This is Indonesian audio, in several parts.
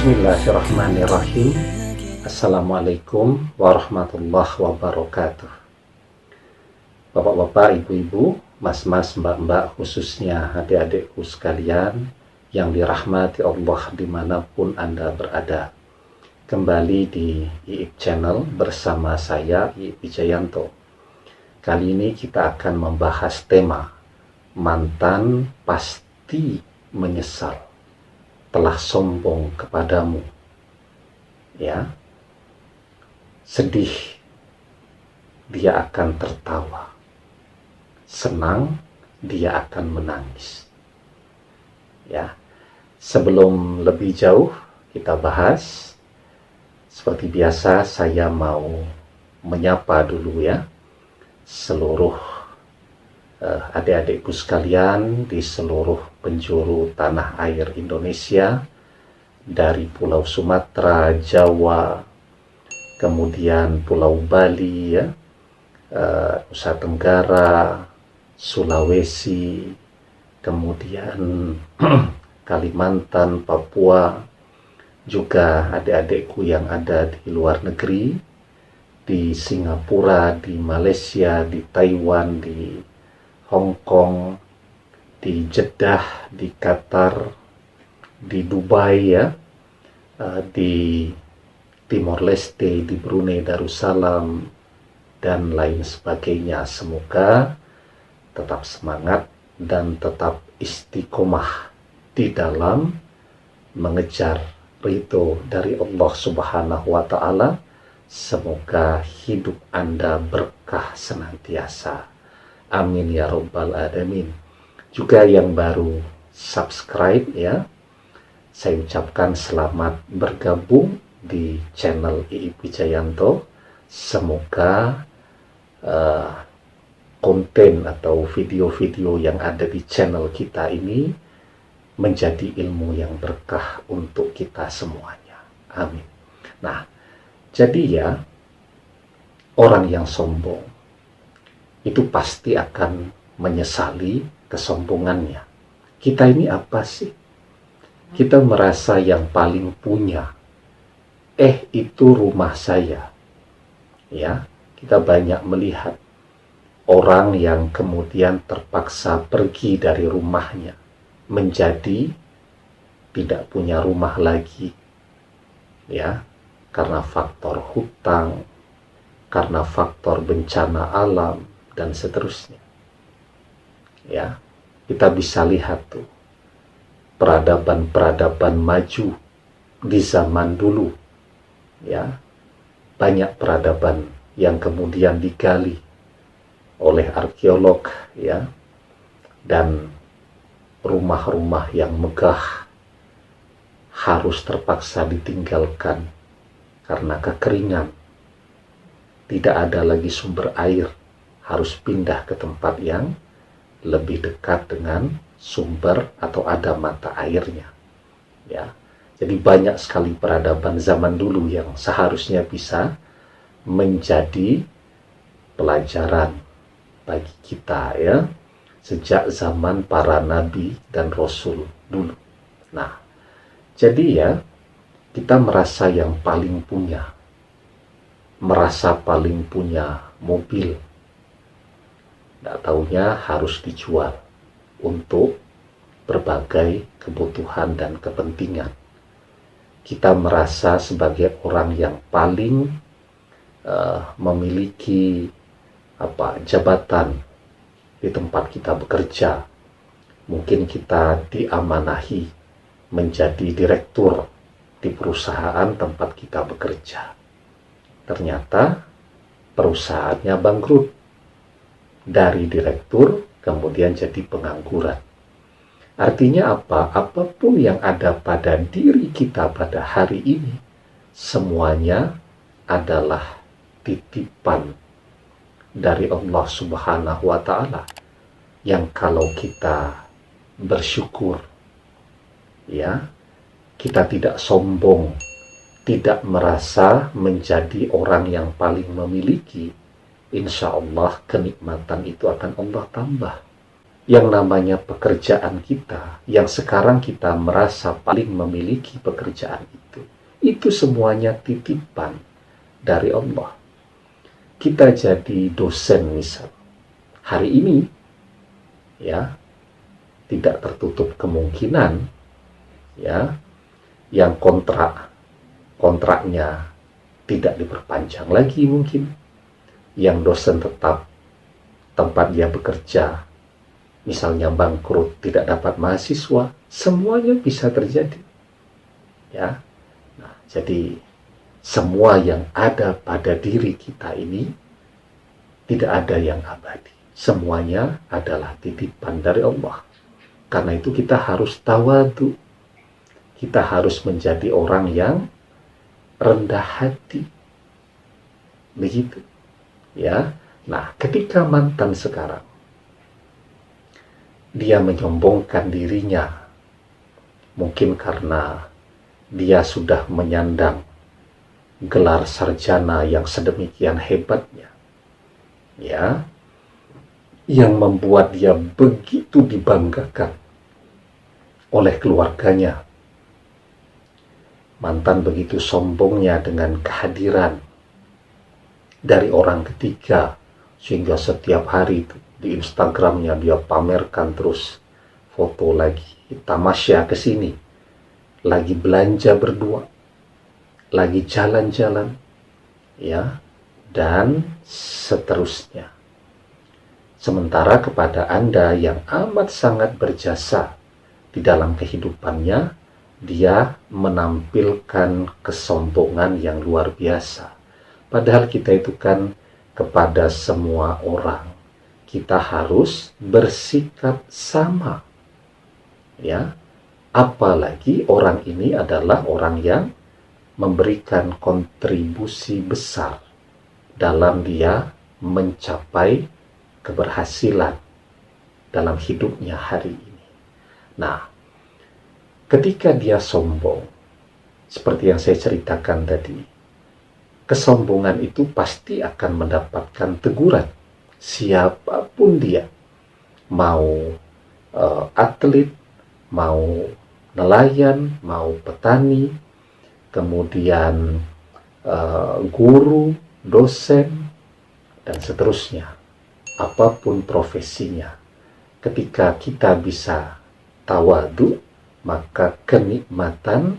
Bismillahirrahmanirrahim. Assalamualaikum warahmatullahi wabarakatuh. Bapak-bapak, ibu-ibu, mas-mas, mbak-mbak, khususnya adik-adikku sekalian yang dirahmati Allah dimanapun Anda berada. Kembali di IIP Channel bersama saya, IIP Wijayanto. Kali ini kita akan membahas tema mantan pasti menyesal telah sombong kepadamu. Ya, sedih dia akan tertawa, senang dia akan menangis. Ya, sebelum lebih jauh kita bahas, seperti biasa saya mau menyapa dulu ya seluruh adik-adikku sekalian di seluruh penjuru tanah air Indonesia, dari Pulau Sumatera, Jawa, kemudian Pulau Bali, ya, Nusa Tenggara, Sulawesi, kemudian Kalimantan, Papua, juga adik-adikku yang ada di luar negeri, di Singapura, di Malaysia, di Taiwan, di Hong Kong, di Jeddah, di Qatar, di Dubai, ya, di Timor Leste, di Brunei Darussalam, dan lain sebagainya. Semoga tetap semangat dan tetap istiqomah di dalam mengejar ridho dari Allah Subhanahu wa Ta'ala. Semoga hidup Anda berkah senantiasa. Amin ya Rabbal Alamin. Juga yang baru subscribe, ya, saya ucapkan selamat bergabung di channel IIP Wijayanto. Semoga konten atau video-video yang ada di channel kita ini menjadi ilmu yang berkah untuk kita semuanya. Amin. Nah, jadi ya, orang yang sombong itu pasti akan menyesali kesombongannya. Kita ini apa sih? Kita merasa yang paling punya. Itu rumah saya. Ya, kita banyak melihat orang yang kemudian terpaksa pergi dari rumahnya, menjadi tidak punya rumah lagi. Ya, karena faktor hutang, karena faktor bencana alam, dan seterusnya. Ya, kita bisa lihat tuh peradaban-peradaban maju di zaman dulu. Ya, banyak peradaban yang kemudian digali oleh arkeolog, ya, dan rumah-rumah yang megah harus terpaksa ditinggalkan karena kekeringan. Tidak ada lagi sumber air, harus pindah ke tempat yang lebih dekat dengan sumber atau ada mata airnya. Ya, jadi banyak sekali peradaban zaman dulu yang seharusnya bisa menjadi pelajaran bagi kita, ya, sejak zaman para nabi dan rasul dulu. Nah, jadi ya, kita merasa yang paling punya, merasa paling punya mobil, tidak taunya harus dijual untuk berbagai kebutuhan dan kepentingan. Kita merasa sebagai orang yang paling memiliki jabatan di tempat kita bekerja. Mungkin kita diamanahi menjadi direktur di perusahaan tempat kita bekerja. Ternyata perusahaannya bangkrut. Dari direktur kemudian jadi pengangguran. Artinya apa? Apapun yang ada pada diri kita pada hari ini, semuanya adalah titipan dari Allah Subhanahu wa Ta'ala, yang kalau kita bersyukur, ya, kita tidak sombong, tidak merasa menjadi orang yang paling memiliki, insya Allah kenikmatan itu akan Allah tambah. yang namanya pekerjaan kita, yang sekarang kita merasa paling memiliki pekerjaan itu semuanya titipan dari Allah. Kita jadi dosen misal, hari ini ya tidak tertutup kemungkinan ya yang kontraknya tidak diperpanjang lagi, mungkin yang dosen tetap tempat dia bekerja misalnya bangkrut, tidak dapat mahasiswa, semuanya bisa terjadi ya. Nah, jadi semua yang ada pada diri kita ini tidak ada yang abadi, semuanya adalah titipan dari Allah. Karena itu kita harus tawadu, kita harus menjadi orang yang rendah hati, begitu ya. Nah, ketika mantan sekarang dia menyombongkan dirinya, mungkin karena dia sudah menyandang gelar sarjana yang sedemikian hebatnya ya, yang membuat dia begitu dibanggakan oleh keluarganya. Mantan begitu sombongnya dengan kehadiran dari orang ketiga, sehingga setiap hari itu di Instagramnya dia pamerkan terus foto lagi tamasya ke sini, lagi belanja berdua, lagi jalan-jalan ya, dan seterusnya. Sementara kepada Anda yang amat sangat berjasa di dalam kehidupannya, dia menampilkan kesombongan yang luar biasa. Padahal kita itu kan kepada semua orang kita harus bersikap sama ya, apalagi orang ini adalah orang yang memberikan kontribusi besar dalam dia mencapai keberhasilan dalam hidupnya hari ini. Nah, ketika dia sombong, seperti yang saya ceritakan tadi, kesombongan itu pasti akan mendapatkan teguran. Siapapun dia, mau atlet, mau nelayan, mau petani, kemudian guru, dosen, dan seterusnya, apapun profesinya, ketika kita bisa tawadu, maka kenikmatan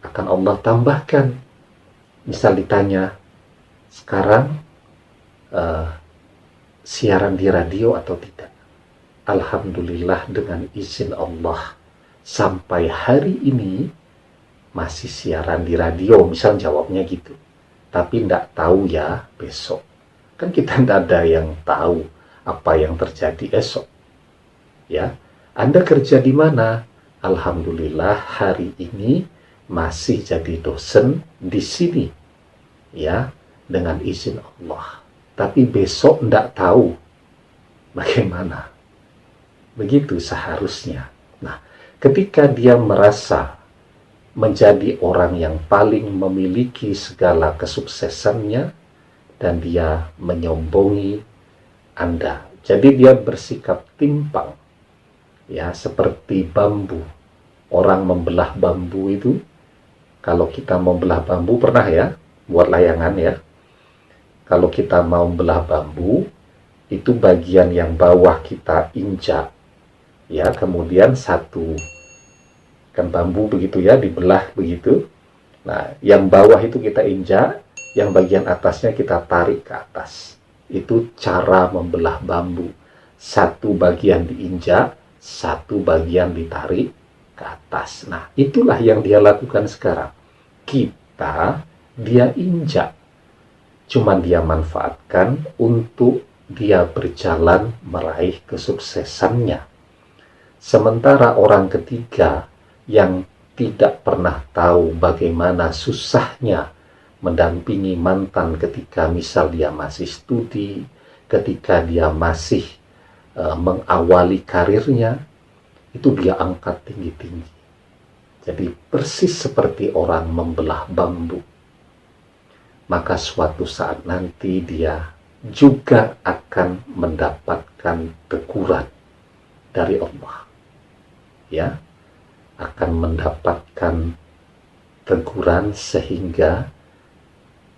akan Allah tambahkan. Misal ditanya, sekarang siaran di radio atau tidak? Alhamdulillah, dengan izin Allah sampai hari ini masih siaran di radio, misal jawabnya gitu. Tapi tidak tahu ya besok. Kan kita tidak ada yang tahu apa yang terjadi esok. Ya, Anda kerja di mana? Alhamdulillah hari ini masih jadi dosen di sini. Ya, dengan izin Allah. Tapi besok tidak tahu bagaimana. Begitu seharusnya. Nah, ketika dia merasa menjadi orang yang paling memiliki segala kesuksesannya, dan dia menyombongi Anda. Jadi dia bersikap timpang. Ya, seperti bambu. Orang membelah bambu itu, kalau kita membelah bambu, pernah ya, buat layangan ya. Kalau kita mau membelah bambu, itu bagian yang bawah kita injak. Ya, kemudian satu, kan bambu begitu ya, dibelah begitu. Nah, yang bawah itu kita injak, yang bagian atasnya kita tarik ke atas. Itu cara membelah bambu. Satu bagian diinjak, satu bagian ditarik ke atas. Nah, itulah yang dia lakukan sekarang. Dia injak. Cuman dia manfaatkan untuk dia berjalan meraih kesuksesannya. Sementara orang ketiga yang tidak pernah tahu bagaimana susahnya mendampingi mantan ketika misal dia masih studi, ketika dia masih mengawali karirnya, itu dia angkat tinggi-tinggi. Jadi persis seperti orang membelah bambu. Maka suatu saat nanti dia juga akan mendapatkan teguran dari Allah. Ya, akan mendapatkan teguran sehingga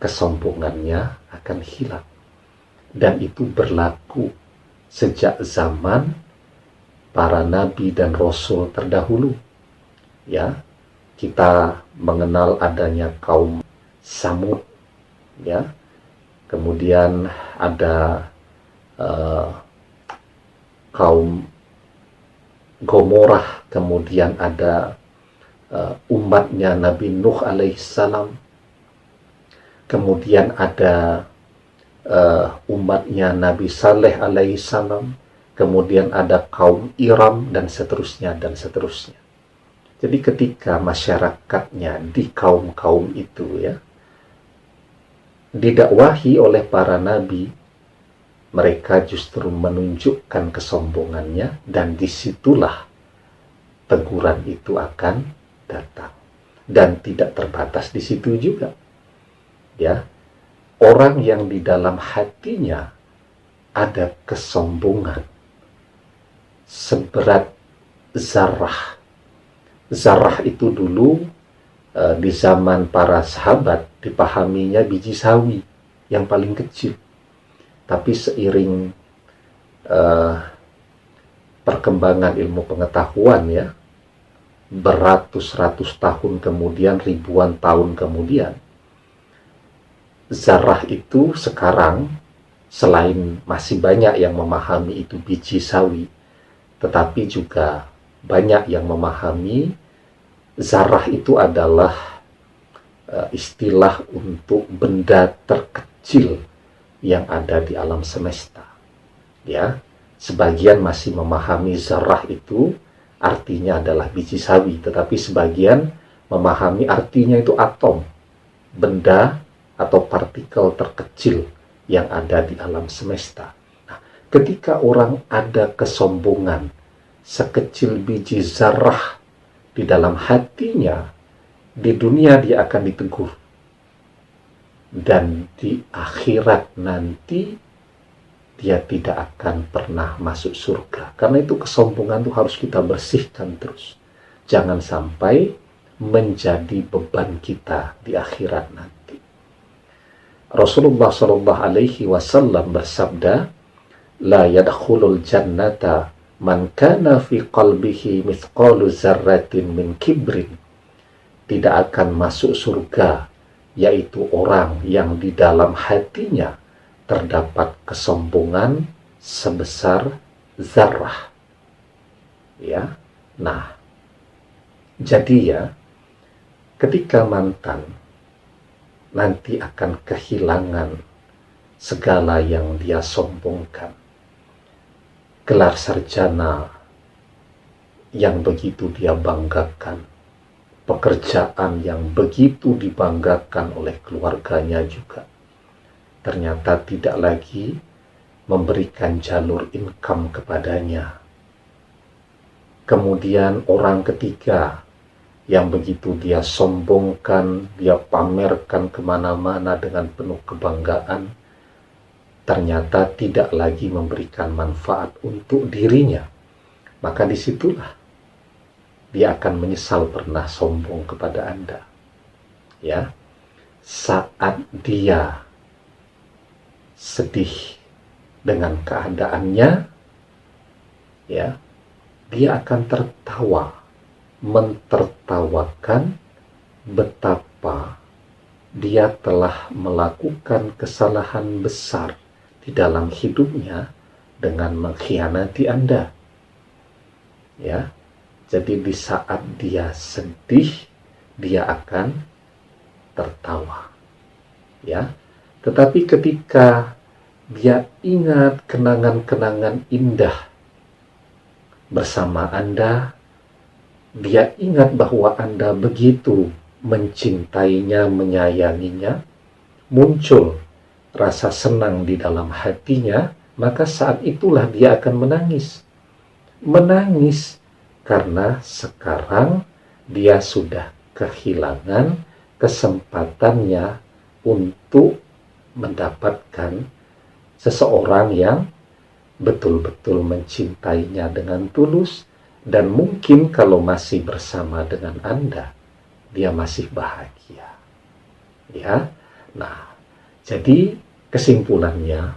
kesombongannya akan hilang. Dan itu berlaku sejak zaman para nabi dan rasul terdahulu. Ya, kita mengenal adanya kaum Samud, ya. Kemudian ada kaum Gomorrah, kemudian ada umatnya Nabi Nuh alaihissalam, kemudian ada umatnya Nabi Saleh alaihissalam, kemudian ada kaum Iram, dan seterusnya dan seterusnya. Jadi ketika masyarakatnya di kaum-kaum itu, ya, didakwahi oleh para nabi, mereka justru menunjukkan kesombongannya, dan disitulah teguran itu akan datang. Dan tidak terbatas di situ juga, ya. Orang yang di dalam hatinya ada kesombongan seberat zarrah. Zarrah itu dulu di zaman para sahabat dipahaminya biji sawi yang paling kecil. Tapi seiring perkembangan ilmu pengetahuan, ya, beratus-ratus tahun kemudian, ribuan tahun kemudian, zarrah itu sekarang selain masih banyak yang memahami itu biji sawi, tetapi juga banyak yang memahami zarrah itu adalah istilah untuk benda terkecil yang ada di alam semesta. Ya, sebagian masih memahami zarrah itu artinya adalah biji sawi, tetapi sebagian memahami artinya itu atom, benda atau partikel terkecil yang ada di alam semesta. Nah, ketika orang ada kesombongan sekecil biji zarrah di dalam hatinya, di dunia dia akan ditegur, dan di akhirat nanti dia tidak akan pernah masuk surga. Karena itu kesombongan itu harus kita bersihkan terus. Jangan sampai menjadi beban kita di akhirat nanti. Rasulullah Shallallahu Alaihi Wasallam bersabda, "La yadkhulul jannata man kana fi qalbihi mithqalu zarratin min kibrin." Tidak akan masuk surga, yaitu orang yang di dalam hatinya terdapat kesombongan sebesar zarrah. Ya, nah, jadi ya, ketika mantan nanti akan kehilangan segala yang dia sombongkan. Gelar sarjana yang begitu dia banggakan, pekerjaan yang begitu dibanggakan oleh keluarganya juga, ternyata tidak lagi memberikan jalur income kepadanya. Kemudian orang ketiga yang begitu dia sombongkan, dia pamerkan kemana-mana dengan penuh kebanggaan, ternyata tidak lagi memberikan manfaat untuk dirinya. Maka disitulah dia akan menyesal pernah sombong kepada Anda. Ya, saat dia sedih dengan keadaannya, ya, dia akan tertawa, mentertawakan betapa dia telah melakukan kesalahan besar di dalam hidupnya dengan mengkhianati Anda. Ya, jadi di saat dia sedih, dia akan tertawa. Ya, tetapi ketika dia ingat kenangan-kenangan indah bersama Anda, dia ingat bahwa Anda begitu mencintainya, menyayanginya, muncul rasa senang di dalam hatinya, maka saat itulah dia akan menangis. Menangis karena sekarang dia sudah kehilangan kesempatannya untuk mendapatkan seseorang yang betul-betul mencintainya dengan tulus, dan mungkin kalau masih bersama dengan Anda, dia masih bahagia. Ya, nah, jadi kesimpulannya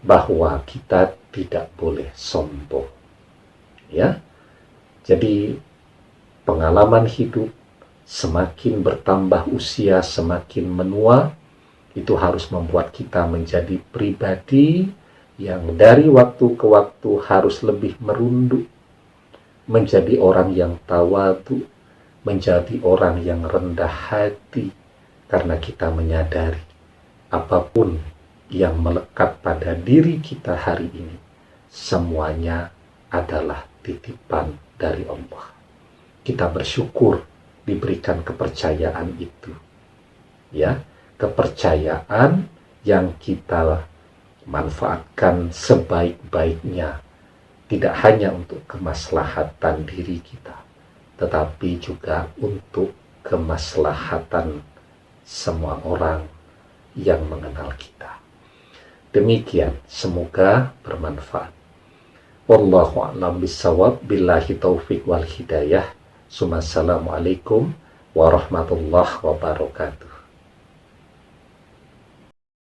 bahwa kita tidak boleh sombong. Ya, jadi pengalaman hidup semakin bertambah usia, semakin menua, itu harus membuat kita menjadi pribadi yang dari waktu ke waktu harus lebih merunduk, menjadi orang yang tawadu, menjadi orang yang rendah hati, karena kita menyadari apapun yang melekat pada diri kita hari ini, semuanya adalah titipan dari Allah. Kita bersyukur diberikan kepercayaan itu. Ya, kepercayaan yang kita manfaatkan sebaik-baiknya, tidak hanya untuk kemaslahatan diri kita, tetapi juga untuk kemaslahatan semua orang yang mengenal kita. Demikian, semoga bermanfaat. Wallahu a'lam bishawab, billahi taufiq wal hidayah. Assalamualaikum warahmatullahi wabarakatuh.